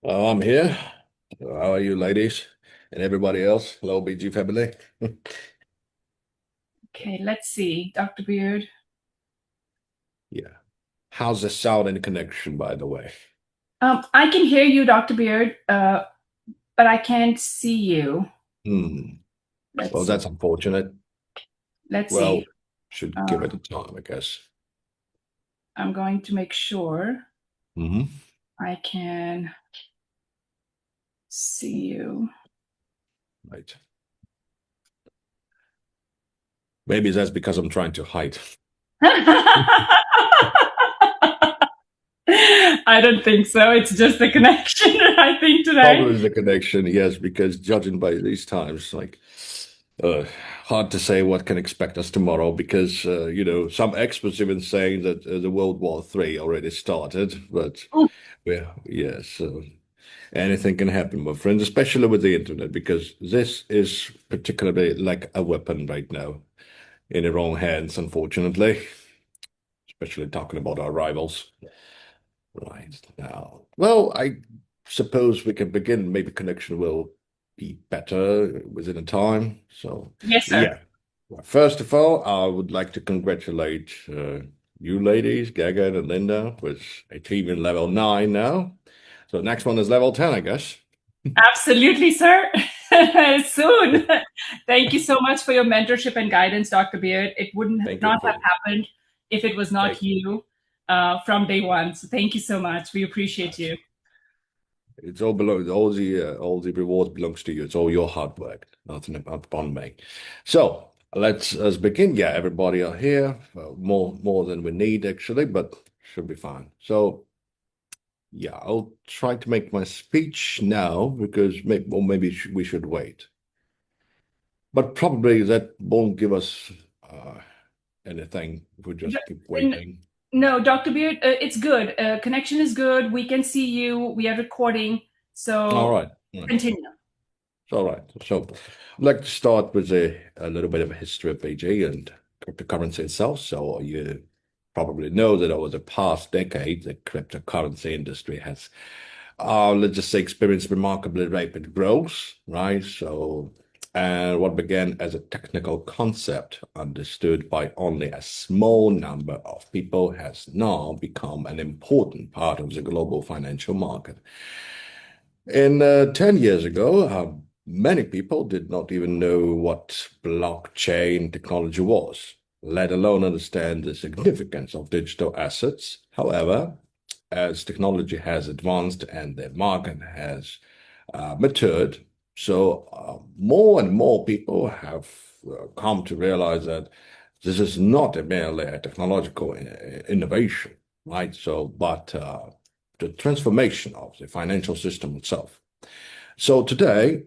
I'm here. How are you, ladies? And everybody else? Hello, BG family. Okay, let's see. Dr. Beard. Yeah. How's the sound and connection, by the way? I can hear you, Dr. Beard, but I can't see you. Hmm. Let's Well, see. that's unfortunate. Let's see. Well, should give it Um, a time, I guess. I'm going to make sure Hmm. I can see you. Right. Maybe that's because I'm trying to hide. I don't think so. It's just the connection, I think, today. Probably the connection, yes, because judging by these times, uh, hard to say what can expect us tomorrow because, some experts even saying that the World War III already started, but Oh, yes, so anything can happen, my friends, especially with the internet, because this is particularly like a weapon right now in the wrong hands, unfortunately, especially talking about our rivals. Right now. Well, I suppose we can begin. Maybe connection will be better within a time. So, yes, sir. yeah. Well, first of all, I would like to congratulate you ladies, Gaga and Linda, with achieving level 9 now. So next one is level 10, I guess. Absolutely, sir. Soon. Thank you so much for your mentorship and guidance, Dr. Beard. It wouldn't Thank you not for have happened if it was not thank you from day one. So thank you so much. We appreciate us. you. It's all the rewards belongs to you. It's all your hard work, nothing upon me. So let's begin. Yeah, everybody are here. More than we need actually, but should be fine. So yeah, I'll try to make my speech now because maybe we should wait. But probably that won't give us anything if we D- just keep n- waiting. No, Dr. Beard, it's good. Connection is good. We can see you. We are recording. All So right. All right. continue. All right. So I'd like to start with a little bit of a history of BG and cryptocurrency itself. So you probably know that over the past decade, the cryptocurrency industry has, let's just say, experienced remarkably rapid growth, right? So, and what began as a technical concept understood by only a small number of people has now become an important part of the global financial market. And 10 years ago, many people did not even know what blockchain technology was, let alone understand the significance of digital assets. However, as technology has advanced and the market has matured, so more and more people have come to realize that this is not merely a technological innovation, right? So, but the transformation of the financial system itself. So today,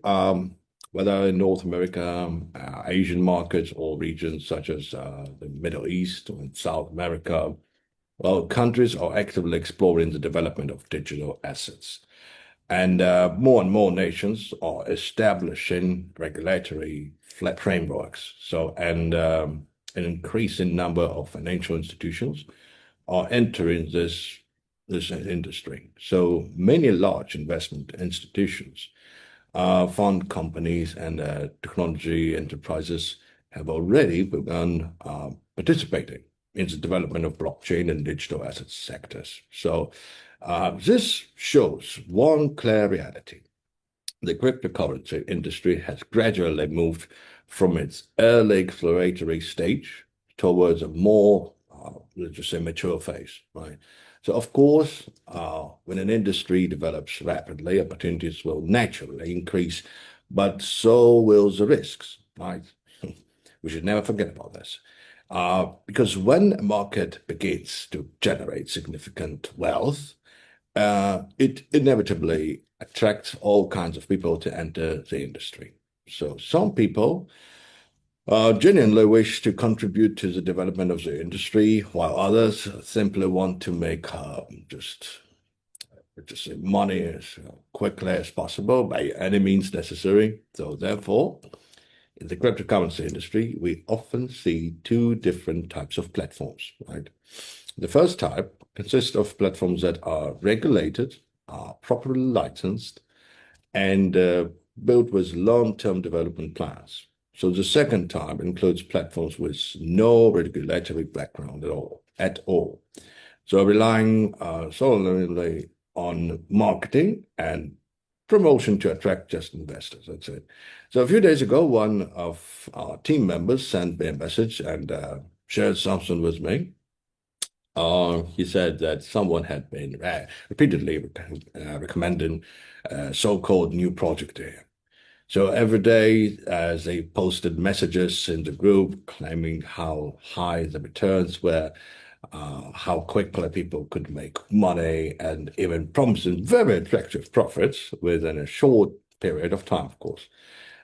whether in North America, Asian markets, or regions such as the Middle East or in South America, well, countries are actively exploring the development of digital assets. And more nations are establishing regulatory flat frameworks. So, and an increasing number of financial institutions are entering this industry. So many large investment institutions, fund companies, and technology enterprises have already begun participating in the development of blockchain and digital assets sectors. So this shows one clear reality. The cryptocurrency industry has gradually moved from its early exploratory stage towards a more, let's just say, mature phase, right? So, of course, when an industry develops rapidly, opportunities will naturally increase, but so will the risks, right? We should never forget about this. Because when a market begins to generate significant wealth, it inevitably attracts all kinds of people to enter the industry. So some people genuinely wish to contribute to the development of the industry, while others simply want to make just say money as quickly as possible by any means necessary. So therefore, in the cryptocurrency industry, we often see two different types of platforms, right? The first type consists of platforms that are regulated, are properly licensed and built with long-term development plans. So the second type includes platforms with no regulatory background at all. So relying solely on marketing and promotion to attract just investors. That's it. So a few days ago, one of our team members sent me a message and shared something with me. He said that someone had been repeatedly recommending a so-called new project to him. So every day, as they posted messages in the group claiming how high the returns were, how quickly people could make money, and even promising very attractive profits within a short period of time, of course.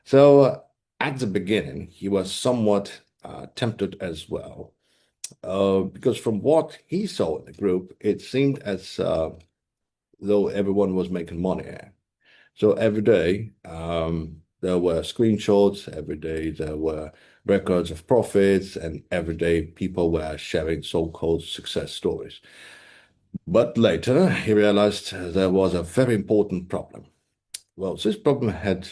So at the beginning, he was somewhat tempted as well, because from what he saw in the group, it seemed as though everyone was making money. So every day, there were screenshots, every day there were records of profits, and every day people were sharing so-called success stories. But later, he realized there was a very important problem. Well, this problem had,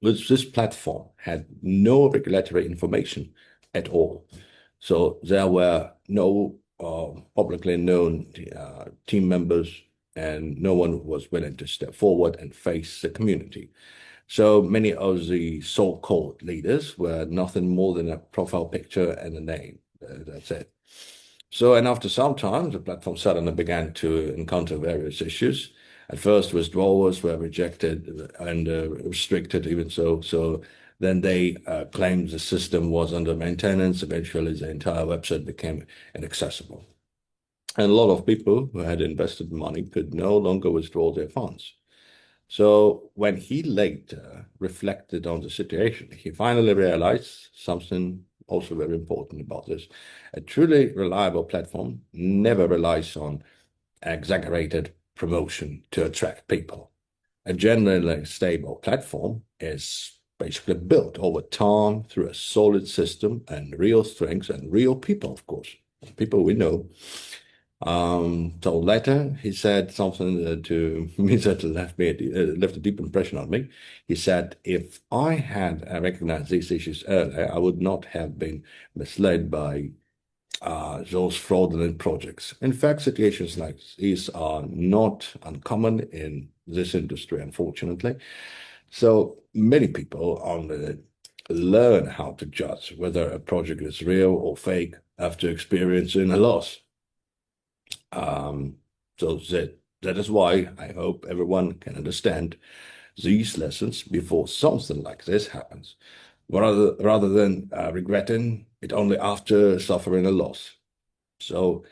this platform had no regulatory information at all. So there were no publicly known team members, and no one was willing to step forward and face the community. So many of the so-called leaders were nothing more than a profile picture and a name. That's it. So, and after some time, the platform suddenly began to encounter various issues. At first, withdrawals were rejected and restricted, even so. So then they claimed the system was under maintenance. Eventually, the entire website became inaccessible. And a lot of people who had invested money could no longer withdraw their funds. So when he later reflected on the situation, he finally realized something also very important about this. A truly reliable platform never relies on exaggerated promotion to attract people. A genuinely stable platform is basically built over time through a solid system and real strengths and real people, of course, people we know. So later he said something to me that left a deep impression on me. He said, if I had recognized these issues earlier, I would not have been misled by those fraudulent projects. In fact, situations like these are not uncommon in this industry, unfortunately. So many people only learn how to judge whether a project is real or fake after experiencing a loss. So that is why I hope everyone can understand these lessons before something like this happens, rather than regretting it only after suffering a loss. So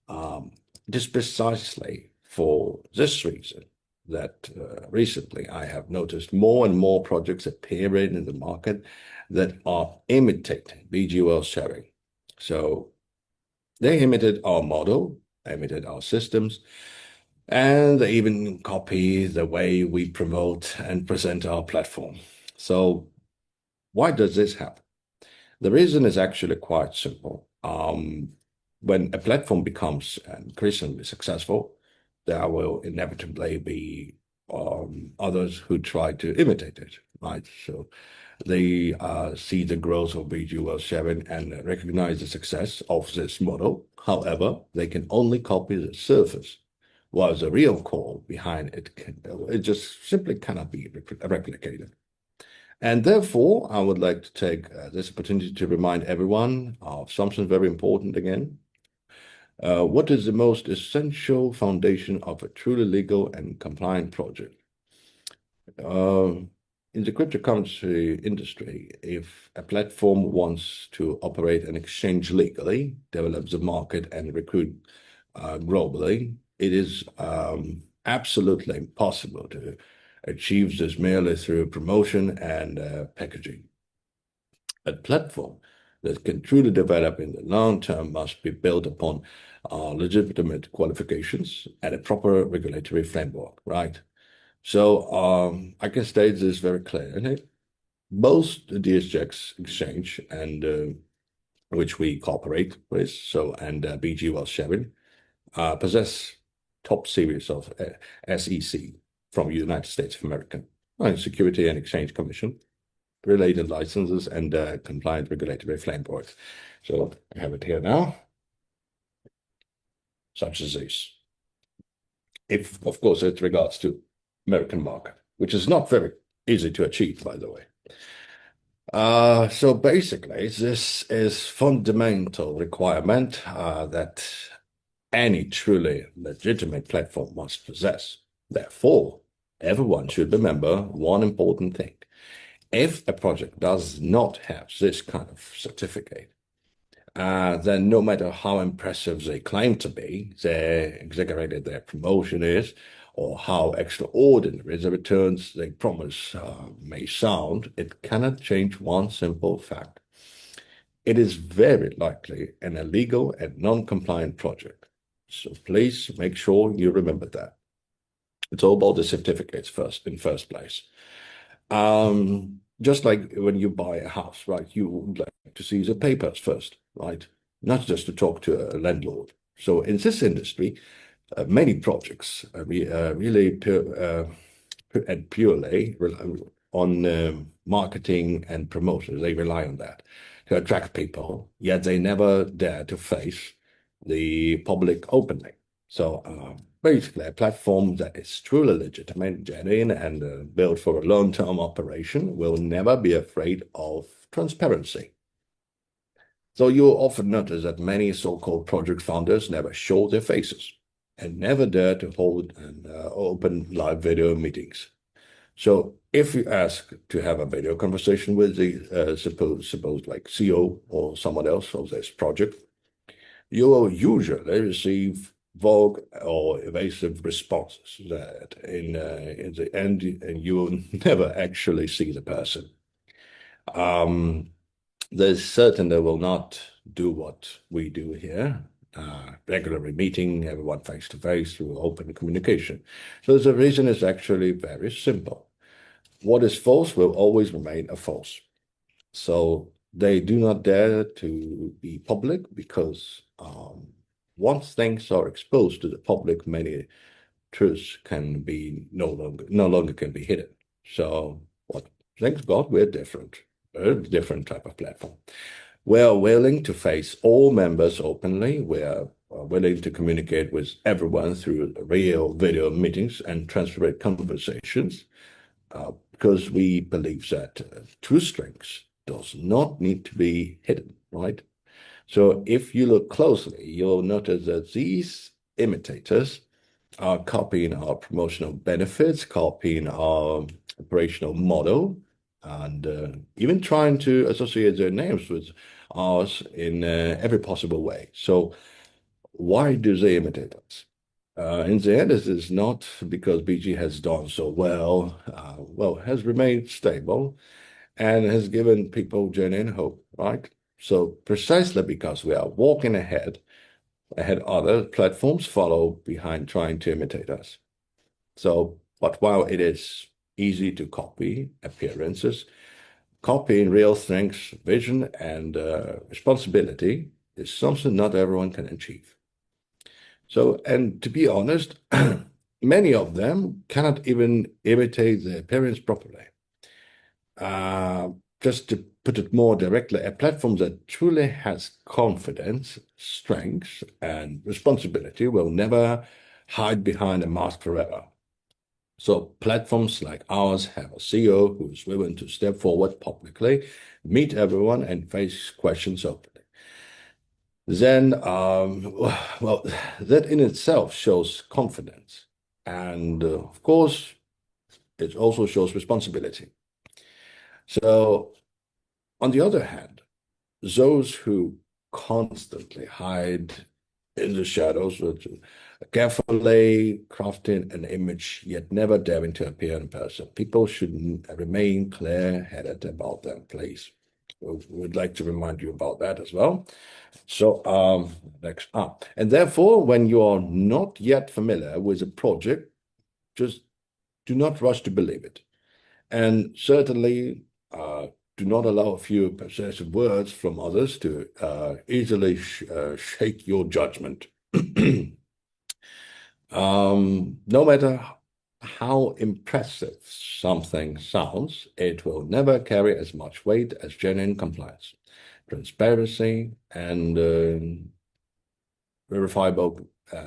it is precisely for this reason that recently I have noticed more and more projects appearing in the market that are imitating BG sharing. So they imitate our model, imitate our systems, and they even copy the way we promote and present our platform. So why does this happen? The reason is actually quite simple. When a platform becomes increasingly successful, there will inevitably be others who try to imitate it, right? So they see the growth of BG sharing and recognize the success of this model. However, they can only copy the surface, while the real core behind it just simply cannot be replicated. And therefore, I would like to take this opportunity to remind everyone of something very important again. What is the most essential foundation of a truly legal and compliant project? In the cryptocurrency industry, if a platform wants to operate an exchange legally, develop the market, and recruit globally, it is absolutely impossible to achieve this merely through promotion and packaging. A platform that can truly develop in the long term must be built upon legitimate qualifications and a proper regulatory framework, right? So I can state this very clearly. Both the DSGX exchange and which we cooperate with, and BG sharing, possess top series of SEC from United States of America, Security and Exchange Commission, related licenses, and compliant regulatory frameworks. So I have it here now, such as this. If, of course, it regards to American market, which is not very easy to achieve, by the way. So basically, this is fundamental requirement that any truly legitimate platform must possess. Therefore, everyone should remember one important thing. If a project does not have this kind of certificate, then no matter how impressive they claim to be, they exaggerated their promotion is, or how extraordinary the returns they promise may sound, it cannot change one simple fact. It is very likely an illegal and non-compliant project. So please make sure you remember that. It's all about the certificates in first place. Just like when you buy a house, right? You would like to see the papers first, right? Not just to talk to a landlord. So in this industry, many projects really purely on marketing and promotion. They rely on that to attract people, yet they never dare to face the public openly. So basically, a platform that is truly legitimate, genuine, and built for a long-term operation will never be afraid of transparency. So you'll often notice that many so-called project founders never show their faces and never dare to hold an open live video meetings. So if you ask to have a video conversation with the suppose like CEO or someone else of this project, you will usually receive vague or evasive responses that in the end you will never actually see the person. There's certain they will not do what we do here, regularly meeting everyone face to face through open communication. So the reason is actually very simple. What is false will always remain a false. So they do not dare to be public because once things are exposed to the public, many truths can be no longer can be hidden. So thank God we're different, a different type of platform. We're willing to face all members openly. We're willing to communicate with everyone through real video meetings and transparent conversations because we believe that true strength does not need to be hidden, right? So if you look closely, you'll notice that these imitators are copying our promotional benefits, copying our operational model, and even trying to associate their names with ours in every possible way. So why do they imitate us? In the end, it is not because BG has done so well, has remained stable and has given people genuine hope, right? So precisely because we are walking ahead, other platforms follow behind trying to imitate us. So, but while it is easy to copy appearances, copying real strengths, vision, and responsibility is something not everyone can achieve. So, and to be honest, many of them cannot even imitate the appearance properly. Just to put it more directly, a platform that truly has confidence, strength, and responsibility will never hide behind a mask forever. So platforms like ours have a CEO who is willing to step forward publicly, meet everyone, and face questions openly. Then, that in itself shows confidence. And of course, it also shows responsibility. So, on the other hand, those who constantly hide in the shadows, carefully crafting an image, yet never daring to appear in person. People should remain clear-headed about them, please. We'd like to remind you about that as well. So, next up. And therefore, when you are not yet familiar with a project, just do not rush to believe it. And certainly, do not allow a few possessive words from others to easily shake your judgment. No matter how impressive something sounds, it will never carry as much weight as genuine compliance, transparency, and verifiable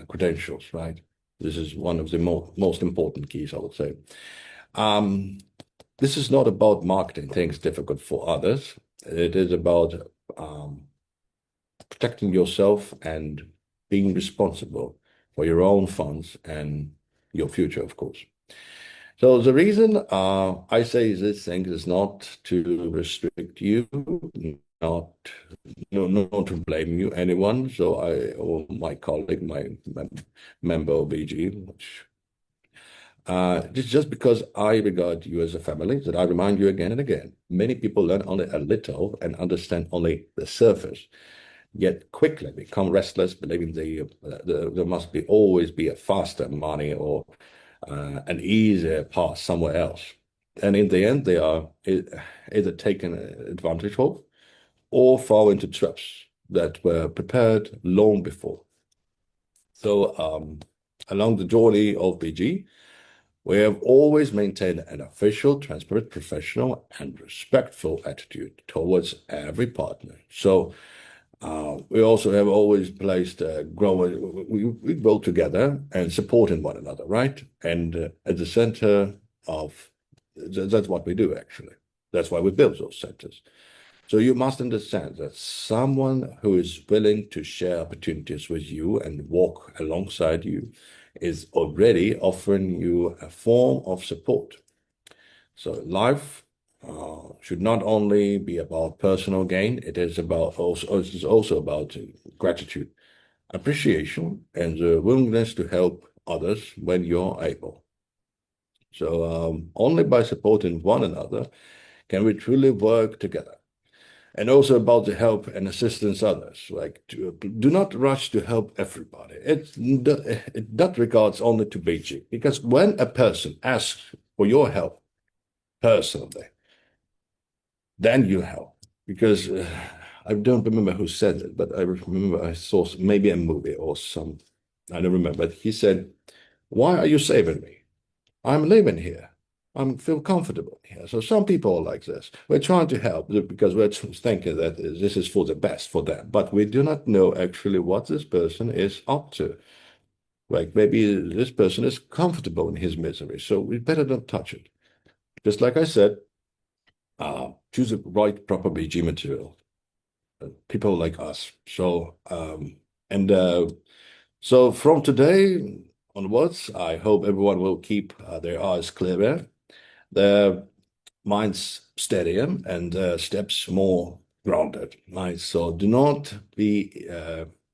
credentials, right? This is one of the most important keys, I would say. This is not about marketing things difficult for others. It is about protecting yourself and being responsible for your own funds and your future, of course. So the reason I say this thing is not to restrict you, not not to blame you, anyone. So I or my colleague, my member of BG, which it's just because I regard you as a family that I remind you again and again. Many people learn only a little and understand only the surface, yet quickly become restless, believing there must always be a faster money or an easier path somewhere else. And in the end, they are either taken advantage of or fall into traps that were prepared long before. So along the journey of BG, we have always maintained an official, transparent, professional, and respectful attitude towards every partner. So we also have always placed we grow together and supporting one another, right? And at the center of that's what we do, actually. That's why we build those centers. So you must understand that someone who is willing to share opportunities with you and walk alongside you is already offering you a form of support. So life should not only be about personal gain, it is also about gratitude, appreciation, and the willingness to help others when you're able. So only by supporting one another can we truly work together. And also about the help and assistance others. Like, do not rush to help everybody. That regards only to BG, because when a person asks for your help personally, then you help. Because I don't remember who said it, but I remember I saw maybe a movie or some, I don't remember. But he said, "Why are you saving me? I'm living here. I feel comfortable here." So some people are like this. We're trying to help because we're thinking that this is for the best for them, but we do not know actually what this person is up to. Like maybe this person is comfortable in his misery, so we better not touch it. Just like I said, choose the right proper BG material. People like us. So from today onwards, I hope everyone will keep their eyes clearer, their minds steadier, and steps more grounded. Right? So do not be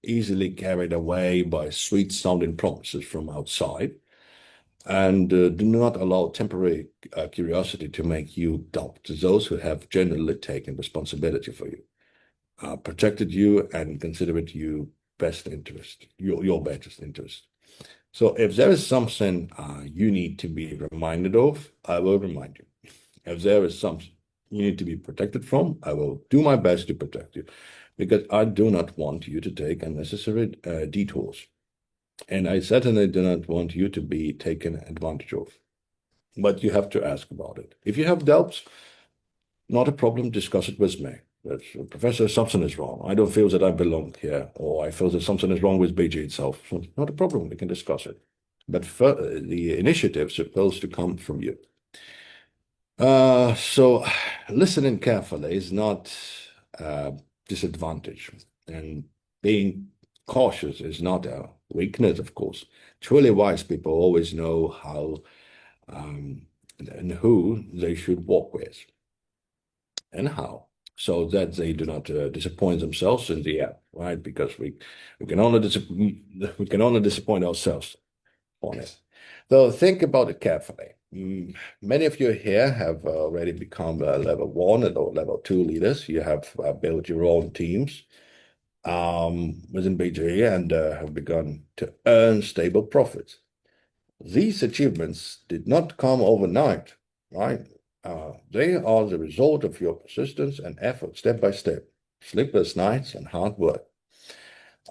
easily carried away by sweet-sounding promises from outside, and do not allow temporary curiosity to make you doubt those who have genuinely taken responsibility for you, protected you, and considered you best interest, your best interest. So if there is something you need to be reminded of, I will remind you. If there is something you need to be protected from, I will do my best to protect you, because I do not want you to take unnecessary detours. And I certainly do not want you to be taken advantage of. But you have to ask about it. If you have doubts, not a problem, discuss it with me. That's, Professor, something is wrong. I don't feel that I belong here, or I feel that something is wrong with BG itself. So not a problem, we can discuss it. But the initiative is supposed to come from you. So listening carefully is not a disadvantage, and being cautious is not a weakness, of course. Truly wise people always know how and who they should walk with and how, so that they do not disappoint themselves in the end, right? Because we can only disappoint ourselves on it. So think about it carefully. Many of you here have already become level 1 or level 2 leaders. You have built your own teams within BG and have begun to earn stable profits. These achievements did not come overnight, right? They are the result of your persistence and effort, step by step, sleepless nights and hard work.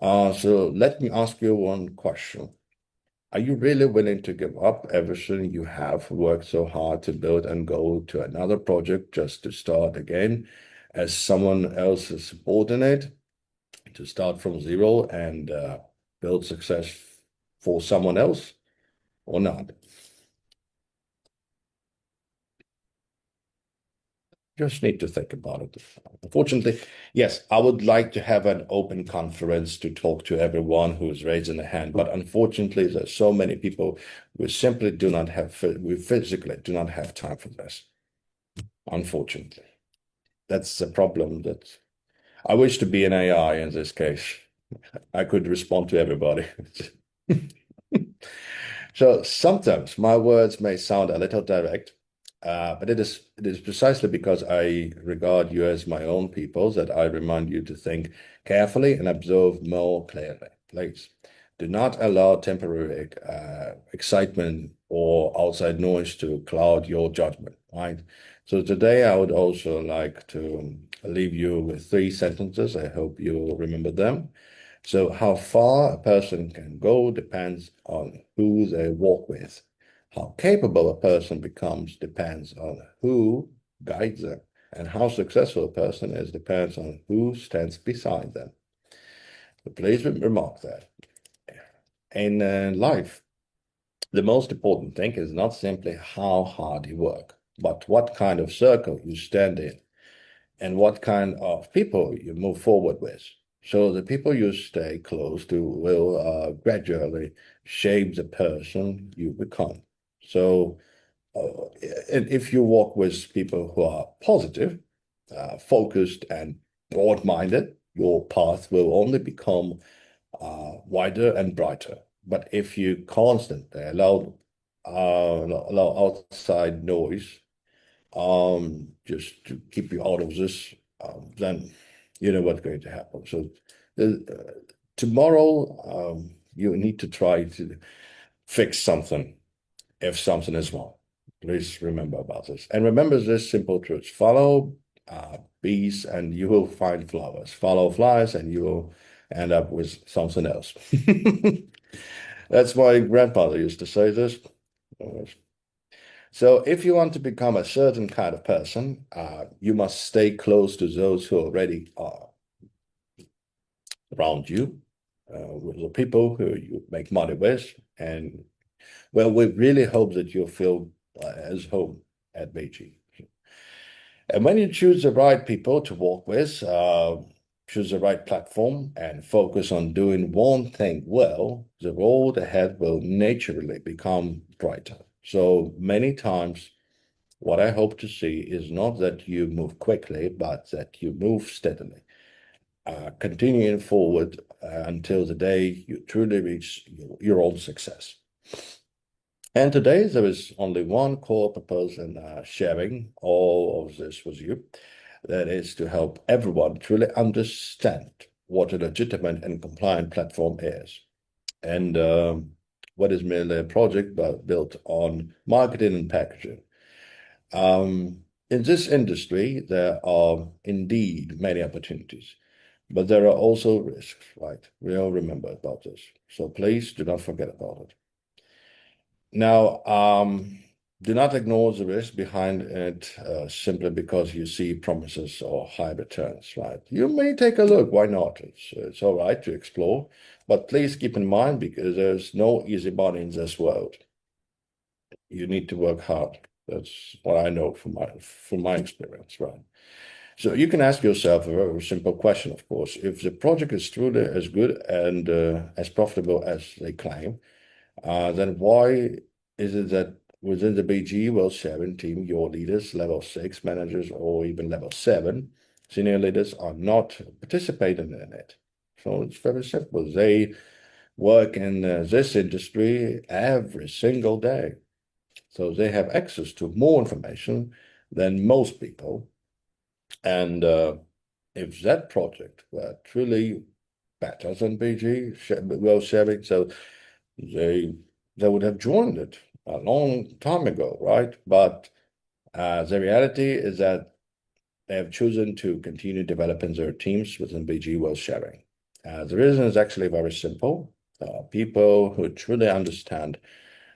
So let me ask you one question. Are you really willing to give up everything you have worked so hard to build and go to another project just to start again as someone else's subordinate, to start from zero and build success for someone else, or not? Just need to think about it. Unfortunately, yes, I would like to have an open conference to talk to everyone who is raising a hand, but unfortunately, there's so many people we simply do not have, we physically do not have time for this. Unfortunately, that's a problem that I wish to be an AI in this case. I could respond to everybody. So sometimes my words may sound a little direct, but it is precisely because I regard you as my own people that I remind you to think carefully and observe more clearly. Please do not allow temporary excitement or outside noise to cloud your judgment, right? So today I would also like to leave you with 3 sentences. I hope you remember them. So how far a person can go depends on who they walk with. How capable a person becomes depends on who guides them. And how successful a person is depends on who stands beside them. So please remark that. In life, the most important thing is not simply how hard you work, but what kind of circle you stand in and what kind of people you move forward with. So the people you stay close to will gradually shape the person you become. So and if you walk with people who are positive, focused, and broad-minded, your path will only become wider and brighter. But if you constantly allow outside noise just to keep you out of this, then you know what's going to happen. So tomorrow, you need to try to fix something if something is wrong. Please remember about this. And remember this simple truth. Follow bees and you will find flowers. Follow flies and you will end up with something else. That's my grandfather used to say this. So if you want to become a certain kind of person, you must stay close to those who already are around you, with the people who you make money with. And well, we really hope that you'll feel as home at Beijing. And when you choose the right people to work with, choose the right platform and focus on doing one thing well, the road ahead will naturally become brighter. So many times, what I hope to see is not that you move quickly, but that you move steadily, continuing forward until the day you truly reach your own success. And today there is only one core purpose in sharing all of this with you. That is to help everyone truly understand what a legitimate and compliant platform is. And what is merely a project but built on marketing and packaging. In this industry, there are indeed many opportunities, but there are also risks, right? We all remember about this. So please do not forget about it. Now, do not ignore the risk behind it simply because you see promises or high returns, right? You may take a look, why not? It's all right to explore, but please keep in mind because there's no easy money in this world. You need to work hard. That's what I know from my experience, right? So you can ask yourself a very simple question, of course. If the project is truly as good and as profitable as they claim, then why is it that within the BG Wealth Sharing team, your leaders, level 6 managers, or even level 7 senior leaders are not participating in it? So it's very simple. They work in this industry every single day. So they have access to more information than most people. And if that project were truly better than BG Wealth Sharing, so they would have joined it a long time ago, right? But the reality is that they have chosen to continue developing their teams within BG Wealth Sharing. The reason is actually very simple. People who truly understand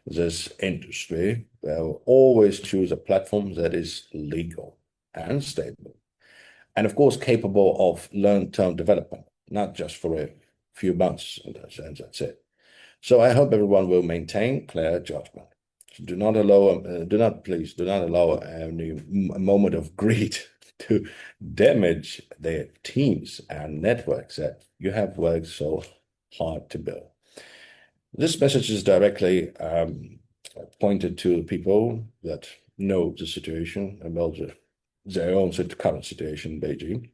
this industry will always choose a platform that is legal and stable, and of course capable of long-term development, not just for a few months, and that's it. So I hope everyone will maintain clear judgment. Do not allow, please, do not allow a moment of greed to damage their teams and networks that you have worked so hard to build. This message is directly pointed to people that know the situation about their own current situation in Beijing.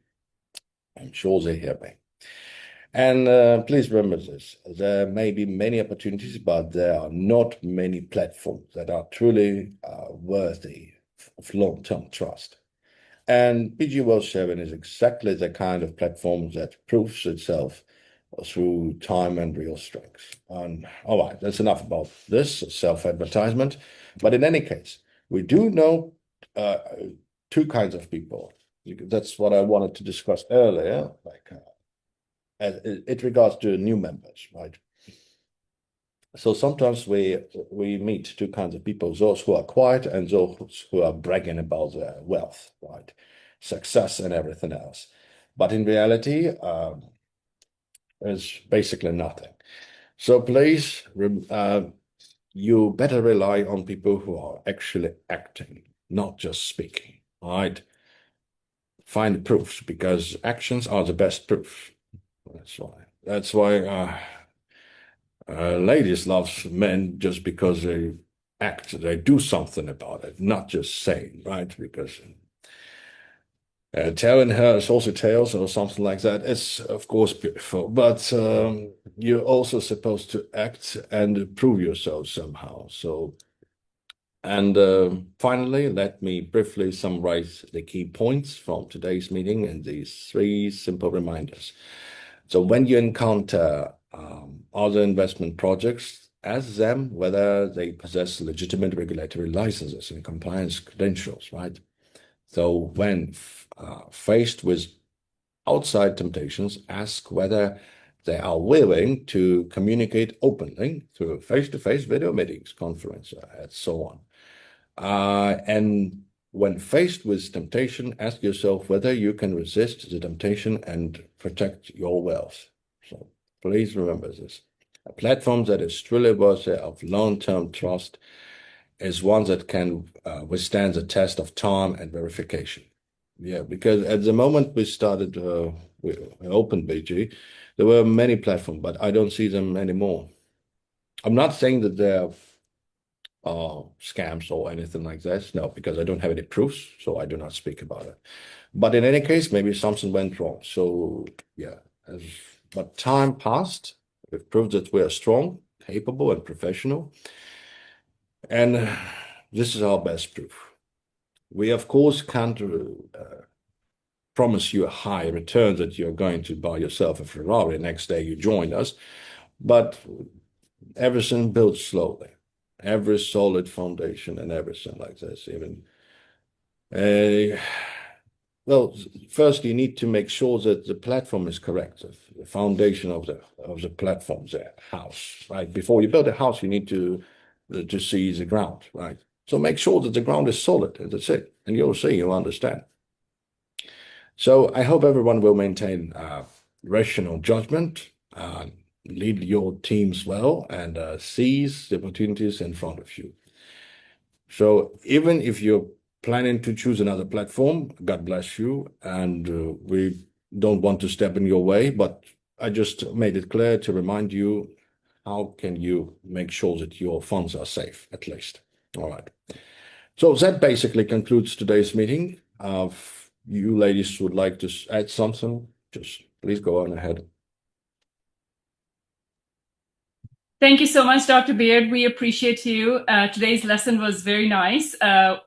I'm sure they hear me. And please remember this, there may be many opportunities, but there are not many platforms that are truly worthy of long-term trust. And BG Wealth Sharing is exactly the kind of platform that proves itself through time and real strength. And all right, that's enough about this self-advertisement. But in any case, we do know two kinds of people. That's what I wanted to discuss earlier, like it regards to new members, right? So sometimes we meet two kinds of people, those who are quiet and those who are bragging about their wealth, right? Success and everything else. But in reality, it's basically nothing. So please, you better rely on people who are actually acting, not just speaking, all right? Find proofs, because actions are the best proof. That's why ladies love men just because they act, they do something about it, not just saying, right? Because telling her salty tales or something like that is, of course, beautiful, but you're also supposed to act and prove yourself somehow. So, and finally, let me briefly summarize the key points from today's meeting and these three simple reminders. So when you encounter other investment projects, ask them whether they possess legitimate regulatory licenses and compliance credentials, right? So when faced with outside temptations, ask whether they are willing to communicate openly through face-to-face video meetings, conference, and so on. And when faced with temptation, ask yourself whether you can resist the temptation and protect your wealth. So please remember this. A platform that is truly worthy of long-term trust is one that can withstand the test of time and verification. Yeah, because at the moment we started, we opened BG, there were many platforms, but I don't see them anymore. I'm not saying that they're scams or anything like that. No, because I don't have any proofs, so I do not speak about it. But in any case, maybe something went wrong. So yeah, but time passed. We've proved that we are strong, capable, and professional. And this is our best proof. We, of course, can't promise you a high return that you're going to buy yourself a Ferrari next day you join us, but everything built slowly. Every solid foundation and everything like this. Even well, first you need to make sure that the platform is correct. The foundation of the platform, the house, right? Before you build a house, you need to see the ground, right? So make sure that the ground is solid, and that's it. And you'll see, you'll understand. So I hope everyone will maintain rational judgment, lead your teams well, and seize the opportunities in front of you. So even if you're planning to choose another platform, God bless you, and we don't want to step in your way, but I just made it clear to remind you, how can you make sure that your funds are safe, at least? All right. So that basically concludes today's meeting. If you ladies would like to add something, just please go on ahead. Thank you so much, Dr. Beard. We appreciate you. Today's lesson was very nice.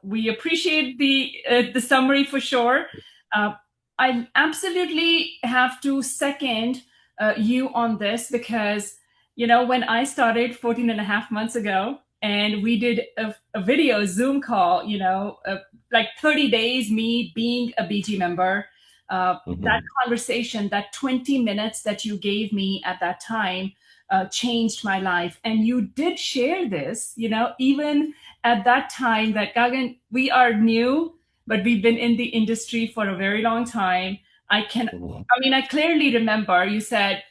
We appreciate the summary for sure. I absolutely have to second you on this because, you know, when I started 14 and a half months ago, and we did a video Zoom call, you know, like 30 days, me being a BG member, that conversation, that 20 minutes that you gave me at that time, changed my life. And you did share this, even at that time, that Gagan, we are new, but we've been in the industry for a very long time. I clearly remember you said,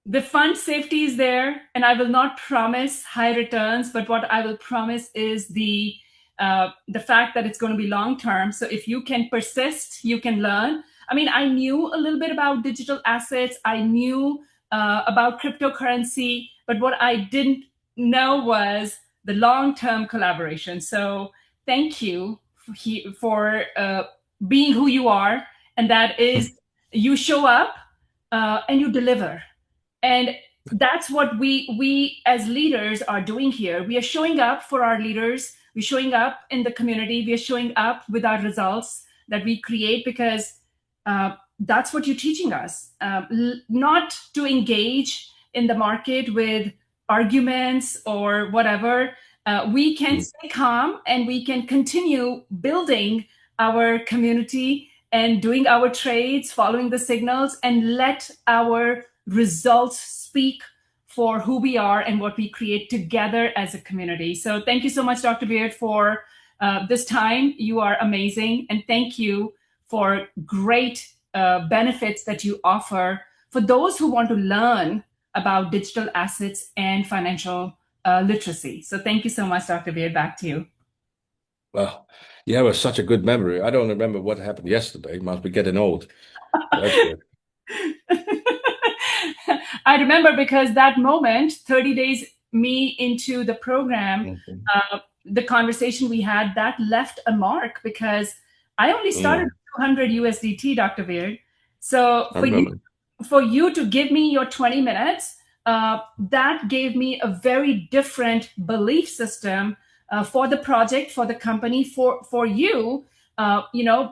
the fund safety is there, and I will not promise high returns, but what I will promise is the fact that it's going to be long term. So if you can persist, you can learn. I knew a little bit about digital assets. I knew about cryptocurrency, but what I didn't know was the long-term collaboration. So thank you for being who you are, and that is you show up and you deliver. And that's what we as leaders are doing here. We are showing up for our leaders. We're showing up in the community. We are showing up with our results that we create, because that's what you're teaching us. Not to engage in the market with arguments or whatever. We can stay calm, and we can continue building our community and doing our trades, following the signals, and let our results speak for who we are and what we create together as a community. So thank you so much, Dr. Beard, for this time. You are amazing. And thank you for great benefits that you offer for those who want to learn about digital assets and financial literacy. So thank you so much, Dr. Beard. Back to you. Well, you have such a good memory. I don't remember what happened yesterday. Must be getting old. That's good. I remember, because that moment, 30 days me into the program, the conversation we had, that left a mark, because I only started 200 USDT, Dr. Beard. So for you to give me your 20 minutes, that gave me a very different belief system for the project, for the company, for you,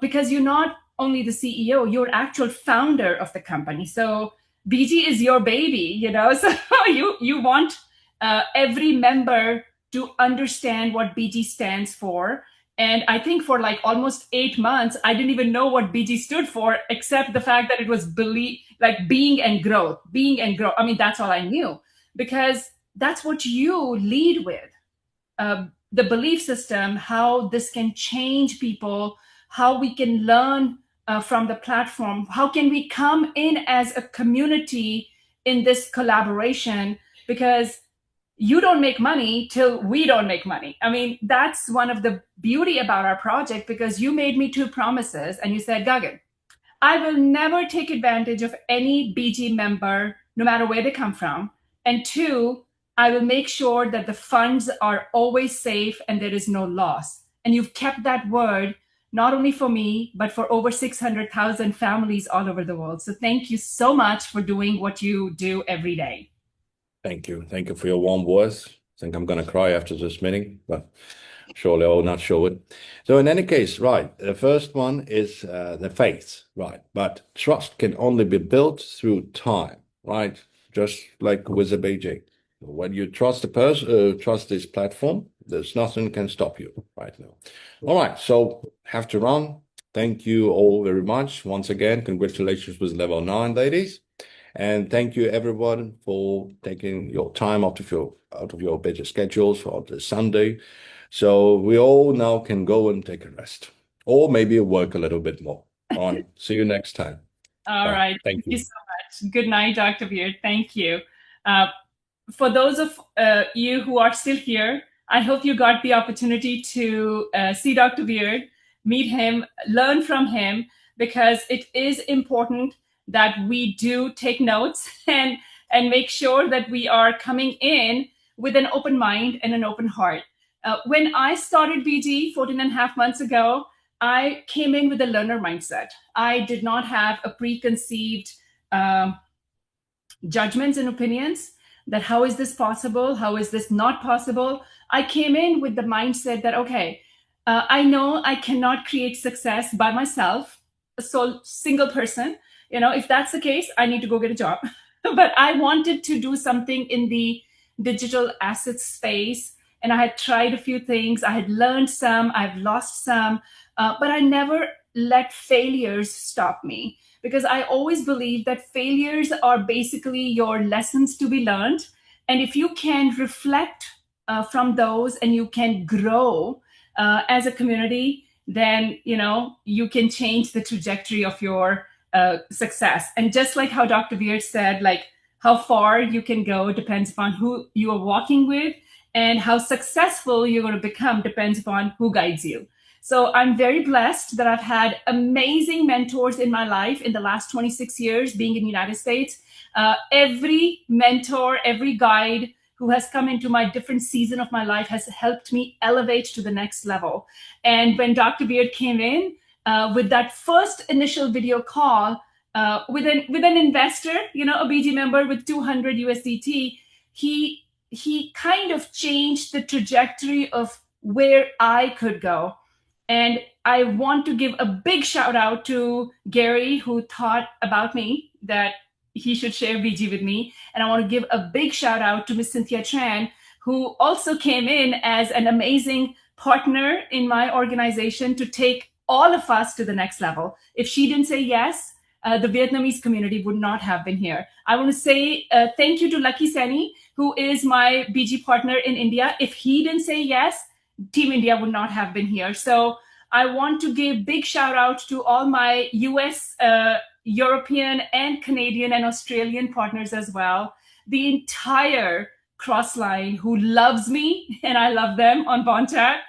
because you're not only the CEO, you're actual founder of the company. So BG is your baby, so you want every member to understand what BG stands for. And I think for like almost 8 months, I didn't even know what BG stood for, except the fact that it was being and growth. That's all I knew, because that's what you lead with. The belief system, how this can change people, how we can learn from the platform, how can we come in as a community in this collaboration, because you don't make money till we don't make money. That's one of the beauty about our project, because you made me 2 promises, and you said, Gagan, I will never take advantage of any BG member, no matter where they come from. And 2, I will make sure that the funds are always safe and there is no loss. And you've kept that word, not only for me, but for over 600,000 families all over the world. So thank you so much for doing what you do every day. Thank you. Thank you for your warm words. I think I'm going to cry after this meeting, but surely I will not show it. So in any case, right, the first one is the faith, right? But trust can only be built through time, right? Just like with the BG. When you trust the person, trust this platform, there's nothing can stop you right now. All right, so have to run. Thank you all very much. Once again, congratulations with level 9, ladies. And thank you everyone for taking your time out of your busy schedules for the Sunday. So we all now can go and take a rest, or maybe work a little bit more. All right, see you next time. All right, thank you so much. Good night, Dr. Beard. Thank you. For those of you who are still here, I hope you got the opportunity to see Dr. Beard, meet him, learn from him, because it is important that we do take notes and make sure that we are coming in with an open mind and an open heart. When I started BG 14.5 months ago, I came in with a learner mindset. I did not have a preconceived judgments and opinions that how is this possible? How is this not possible? I came in with the mindset that, okay, I know I cannot create success by myself, a single person. If that's the case, I need to go get a job. But I wanted to do something in the digital asset space. And I had tried a few things. I had learned some, I've lost some. but I never let failures stop me, because I always believe that failures are basically your lessons to be learned. And if you can reflect from those and you can grow as a community, then you can change the trajectory of your success. And just like how Dr. Beard said, like how far you can go depends upon who you are walking with, and how successful you're going to become depends upon who guides you. So I'm very blessed that I've had amazing mentors in my life in the last 26 years being in the United States. Every mentor, every guide who has come into my different season of my life has helped me elevate to the next level. And when Dr. Beard came in with that first initial video call with an investor, a BG member with 200 USDT, he kind of changed the trajectory of where I could go. And I want to give a big shout out to Gary, who thought about me that he should share BG with me. And I want to give a big shout out to Miss Cynthia Tran, who also came in as an amazing partner in my organization to take all of us to the next level. If she didn't say yes, the Vietnamese community would not have been here. I want to say thank you to Lucky Seni, who is my BG partner in India. If he didn't say yes, Team India would not have been here. So I want to give big shout out to all my US, European, and Canadian and Australian partners as well. The entire Crossline who loves me and I love them on Bonchat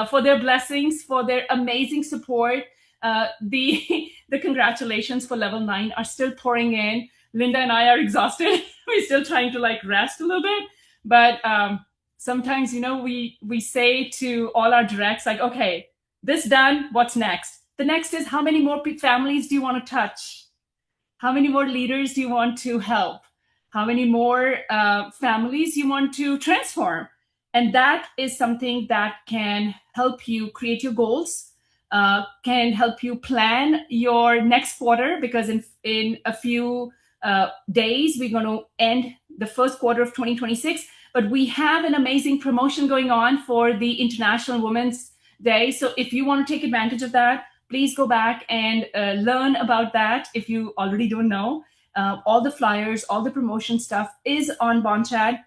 for their blessings, for their amazing support. The congratulations for level 9 are still pouring in. Linda and I are exhausted. We're still trying to rest a little bit, but sometimes, we say to all our directs, like, okay, this done, what's next? The next is, how many more families do you want to touch? How many more leaders do you want to help? How many more families you want to transform? And that is something that can help you create your goals, can help you plan your next quarter, because in a few days, we're going to end the first quarter of 2026. But we have an amazing promotion going on for the International Women's Day. So if you want to take advantage of that, please go back and learn about that if you already don't know. All the flyers, all the promotion stuff is on Bonchat.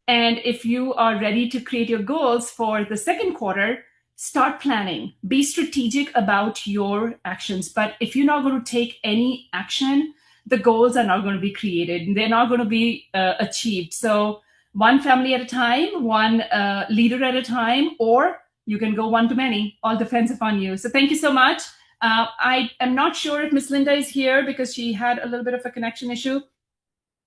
And if you are ready to create your goals for the second quarter, start planning. Be strategic about your actions. But if you're not going to take any action, the goals are not going to be created. They're not going to be achieved. So one family at a time, one leader at a time, or you can go one to many. All depends upon you. So thank you so much. I am not sure if Miss Linda is here because she had a little bit of a connection issue,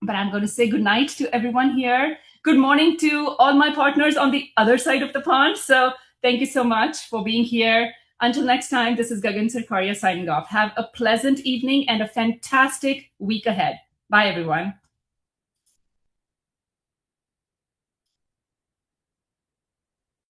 but I'm going to say good night to everyone here. Good morning to all my partners on the other side of the pond. So thank you so much for being here. Until next time, this is Gagan Sarkaria signing off. Have a pleasant evening and a fantastic week ahead. Bye, everyone.